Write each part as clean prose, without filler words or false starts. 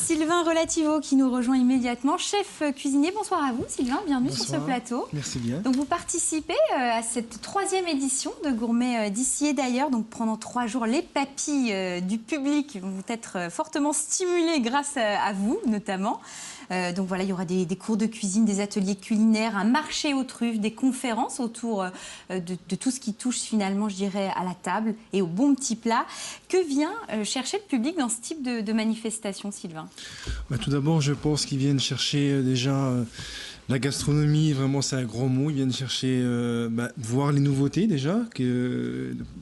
Sylvain Relativo qui nous rejoint immédiatement, chef cuisinier. Bonsoir à vous Sylvain, bienvenue sur ce plateau. Merci bien. Donc vous participez à cette 3e édition de Gourmet d'ici et d'ailleurs. Donc pendant 3 jours, les papilles du public vont être fortement stimulées grâce à vous notamment. Donc voilà, il y aura des cours de cuisine, des ateliers culinaires, un marché aux truffes, des conférences autour de tout ce qui touche finalement, je dirais, à la table et aux bons petits plats. Que vient chercher le public dans ce type de manifestation, Sylvain? Tout d'abord, je pense qu'ils viennent chercher déjà la gastronomie, vraiment c'est un grand mot. Ils viennent chercher, voir les nouveautés déjà.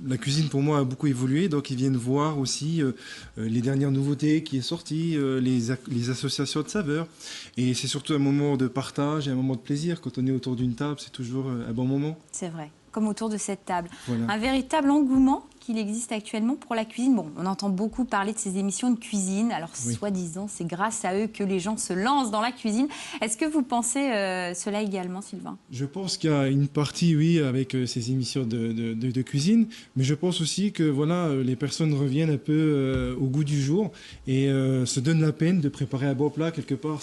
La cuisine pour moi a beaucoup évolué, donc ils viennent voir aussi les dernières nouveautés qui est sorties, les associations de saveurs. Et c'est surtout un moment de partage et un moment de plaisir. Quand on est autour d'une table, c'est toujours un bon moment. C'est vrai, comme autour de cette table. Voilà. Un véritable engouement qu'il existe actuellement pour la cuisine. Bon, on entend beaucoup parler de ces émissions de cuisine. Alors, oui, soi-disant, c'est grâce à eux que les gens se lancent dans la cuisine. Est-ce que vous pensez cela également, Sylvain? Je pense qu'il y a une partie, oui, avec ces émissions de cuisine, mais je pense aussi que voilà, les personnes reviennent un peu au goût du jour et se donnent la peine de préparer un bon plat. Quelque part,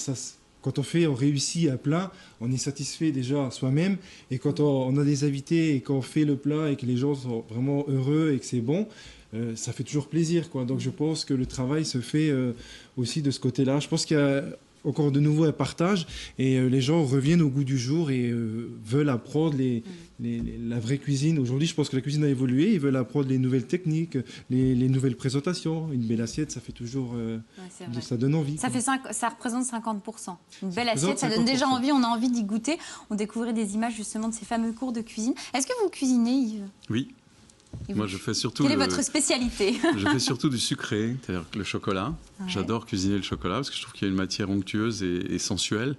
quand on réussit un plat, on est satisfait déjà soi-même. Et quand on a des invités et qu'on fait le plat et que les gens sont vraiment heureux et que c'est bon, ça fait toujours plaisir, quoi. Donc je pense que le travail se fait aussi de ce côté-là. Je pense qu'il y a encore de nouveau un partage et les gens reviennent au goût du jour et veulent apprendre la vraie cuisine. Aujourd'hui, je pense que la cuisine a évolué. Ils veulent apprendre les nouvelles techniques, les nouvelles présentations. Une belle assiette, ça fait toujours... ça donne envie. Ça représente 50%. Une belle assiette, ça donne déjà envie. On a envie d'y goûter. On découvrait des images justement de ces fameux cours de cuisine. Est-ce que vous cuisinez, Yves? Oui. Moi, je fais surtout... Quelle est votre spécialité? Je fais surtout du sucré, c'est-à-dire le chocolat. Ouais. J'adore cuisiner le chocolat parce que je trouve qu'il y a une matière onctueuse et sensuelle.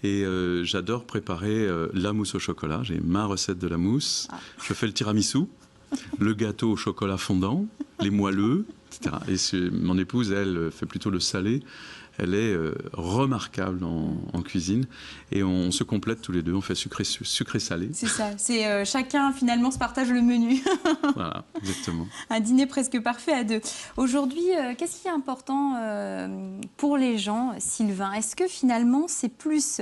Et j'adore préparer la mousse au chocolat. J'ai ma recette de la mousse. Je fais le tiramisu, le gâteau au chocolat fondant, les moelleux, etc. Et mon épouse, elle, fait plutôt le salé. Elle est remarquable en cuisine et on se complète tous les deux. On fait sucré-salé. C'est ça. C'est chacun finalement se partage le menu. Voilà, exactement. Un dîner presque parfait à deux. Aujourd'hui, qu'est-ce qui est important pour les gens, Sylvain? Est-ce que finalement c'est plus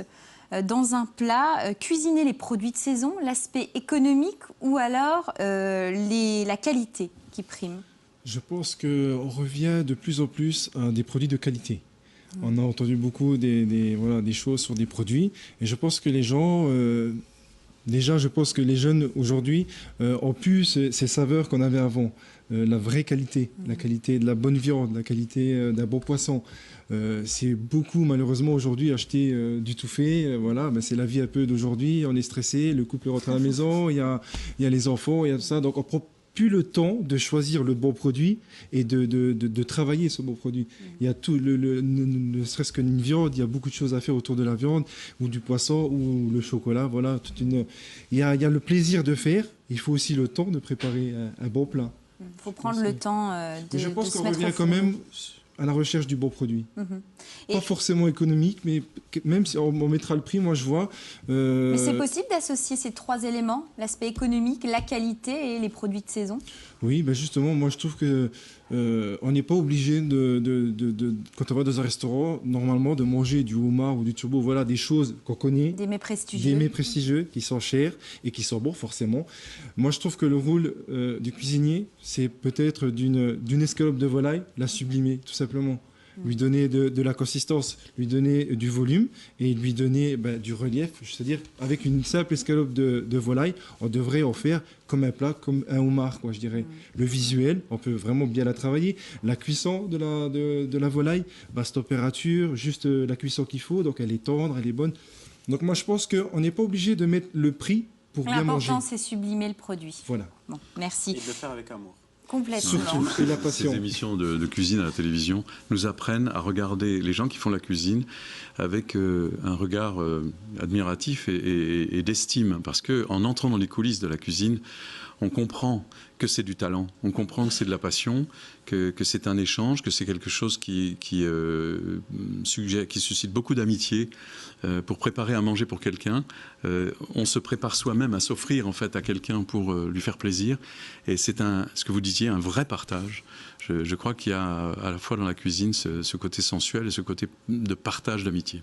dans un plat cuisiner les produits de saison, l'aspect économique ou alors la qualité qui prime? Je pense qu'on revient de plus en plus à des produits de qualité. On a entendu beaucoup des choses sur des produits et je pense que les gens, déjà je pense que les jeunes aujourd'hui ont pu ces saveurs qu'on avait avant, la vraie qualité, la qualité de la bonne viande, la qualité d'un bon poisson. C'est beaucoup malheureusement aujourd'hui acheter du tout fait, voilà, c'est la vie un peu d'aujourd'hui, on est stressé, le couple rentre à la maison, il y a les enfants, il y a tout ça, donc on prend plus le temps de choisir le bon produit et de travailler ce bon produit. Il y a tout, ne serait-ce qu'une viande, il y a beaucoup de choses à faire autour de la viande, ou du poisson, ou le chocolat, voilà. Il y a le plaisir de faire, il faut aussi le temps de préparer un bon plat. Il faut prendre le temps de je pense se qu'on mettre revient quand même à la recherche du bon produit. Pas forcément économique, mais même si on mettra le prix, moi je vois... Mais c'est possible d'associer ces 3 éléments, l'aspect économique, la qualité et les produits de saison? Oui, justement, moi je trouve que on n'est pas obligé quand on va dans un restaurant, normalement, de manger du homard ou du turbo, voilà, des choses qu'on connaît. Des mets prestigieux. Des mets prestigieux, qui sont chers et qui sont bons, forcément. Moi, je trouve que le rôle du cuisinier, c'est peut-être d'une escalope de volaille, la sublimer, tout simplement. Lui donner de la consistance, lui donner du volume et lui donner du relief. C'est-à-dire, avec une simple escalope de volaille, on devrait en faire comme un plat, comme un homard, quoi, je dirais. Le visuel, on peut vraiment bien la travailler. La cuisson de la volaille, basse température, juste la cuisson qu'il faut, donc elle est tendre, elle est bonne. Donc moi, je pense qu'on n'est pas obligé de mettre le prix pour bien manger. L'important, c'est sublimer le produit. Voilà. Bon, merci. Et de le faire avec amour. Complètement. Surtout, c'est la passion. Ces émissions de cuisine à la télévision nous apprennent à regarder les gens qui font la cuisine avec un regard admiratif et d'estime. Parce qu'en entrant dans les coulisses de la cuisine, on comprend que c'est du talent, on comprend que c'est de la passion, que c'est un échange, que c'est quelque chose qui suscite beaucoup d'amitié. Pour préparer à manger pour quelqu'un, on se prépare soi-même à s'offrir en fait à quelqu'un pour lui faire plaisir. Et c'est ce que vous disiez d'amitié, un vrai partage. Je crois qu'il y a à la fois dans la cuisine ce côté sensuel et ce côté de partage d'amitié.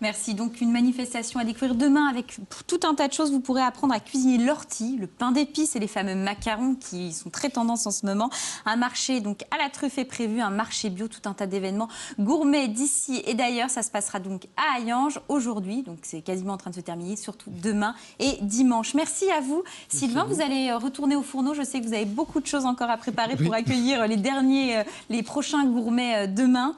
Merci. Donc, une manifestation à découvrir demain avec tout un tas de choses. Vous pourrez apprendre à cuisiner l'ortie, le pain d'épices et les fameux macarons qui sont très tendance en ce moment. Un marché donc à la truffe est prévu, un marché bio, tout un tas d'événements gourmets d'ici et d'ailleurs. Ça se passera donc à Hayange aujourd'hui. Donc, c'est quasiment en train de se terminer, surtout demain et dimanche. Merci à vous. Sylvain, vous allez retourner au fourneau. Je sais que vous avez beaucoup de choses encore à préparer pour accueillir les prochains gourmets demain.